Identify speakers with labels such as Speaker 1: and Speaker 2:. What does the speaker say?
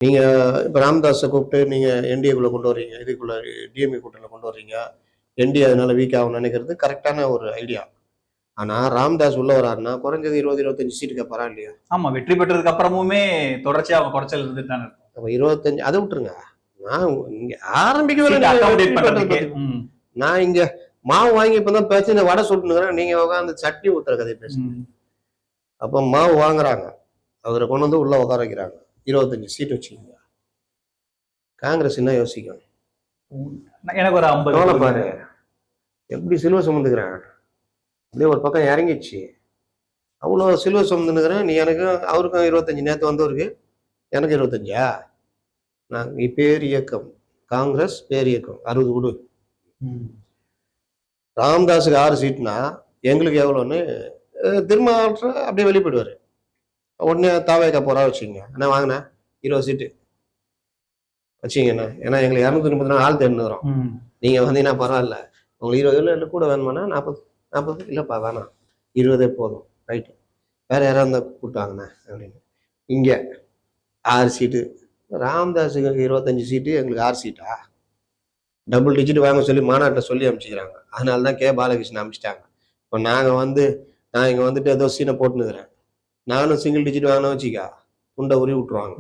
Speaker 1: நீங்கள் இப்போ ராமதாஸை கூப்பிட்டு நீங்கள் என்டிஏக்குள்ளே கொண்டு வர்றீங்க, இதுக்குள்ளே டிஎம்ஏ கூட்டணியில் கொண்டு வர்றீங்க, என்டிஏ அதனால வீக் ஆகும்னு நினைக்கிறது கரெக்டான ஒரு ஐடியா. ஆனால் ராமதாஸ் உள்ள வராருன்னா குறைஞ்சது 20-25 சீட்டு கேட்பாரா இல்லையா?
Speaker 2: ஆமாம், வெற்றி பெற்றதுக்கு அப்புறமுமே தொடர்ச்சியாக அவங்க குறைச்சல் இருந்துட்டு தானே இருக்கும்.
Speaker 1: அப்போ 25 அதை விட்டுருங்க. நான் இங்கே ஆரம்பிக்கவே நான் இங்கே மாவு வாங்கி இப்போ தான் பேச்சு வடை சுட்டுனுங்கிறேன், நீங்கள் உட்காந்து சட்னி ஊற்றுற கதை பேசுங்க. அப்போ மாவு வாங்குறாங்க, அவரை கொண்டு வந்து உள்ள உட்கார வைக்கிறாங்க, 25 சீட் வச்சுக்கோங்க. காங்கிரஸ் என்ன யோசிக்கும்?
Speaker 2: எனக்கு ஒரு 50
Speaker 1: பாரு எப்படி சிலுவை சுமந்துக்கிறேன், அப்படியே ஒரு பக்கம் இறங்கிடுச்சு. அவ்வளோ சிலுவை சுமந்துனுக்கிறேன், நீ எனக்கு அவருக்கும் 25, நேற்று வந்தவருக்கு எனக்கு 25. நான் பேர் இயக்கம் காங்கிரஸ் பேர் இயக்கம் 60 கொடு. ராமதாஸுக்கு 6 சீட்னா எங்களுக்கு எவ்வளோன்னு திரும்ப அப்படியே வெளிப்படுவார். உடனே தாவேக்கா போறா வச்சுக்கோங்க, என்ன வாங்கினா 20 சீட்டு வச்சிங்கண்ணா, ஏன்னா எங்களுக்கு 234 ஆள் தேர்ந்துக்கிறோம். நீங்கள் வந்தீங்கன்னா பரவாயில்ல, உங்களுக்கு 20 இல்லை கூட வேணுமாண்ணா 40 இல்லைப்பா வேணாம் 20 போதும், ரைட்டு, வேற யாராவது இருந்தால் கூப்பிட்டாங்கண்ணா அப்படின்னு. இங்கே 6 சீட்டு, ராமதாஸுக்கு 25 சீட்டு, எங்களுக்கு 6 சீட்டா? டபுள் டிஜிட் வாங்க சொல்லி மாநாட்டை சொல்லி அனுப்பிச்சிக்கிறாங்க. அதனால தான் பாலகிருஷ்ணன் அனுப்பிச்சிட்டாங்க. இப்போ நான் இங்கே வந்துட்டு ஏதோ சீனை போட்டுனுக்கிறேன், நானும் சிங்கிள் டிஜிட் வாங்கினா வச்சுக்கா துண்டை உருவி விட்டுருவாங்க.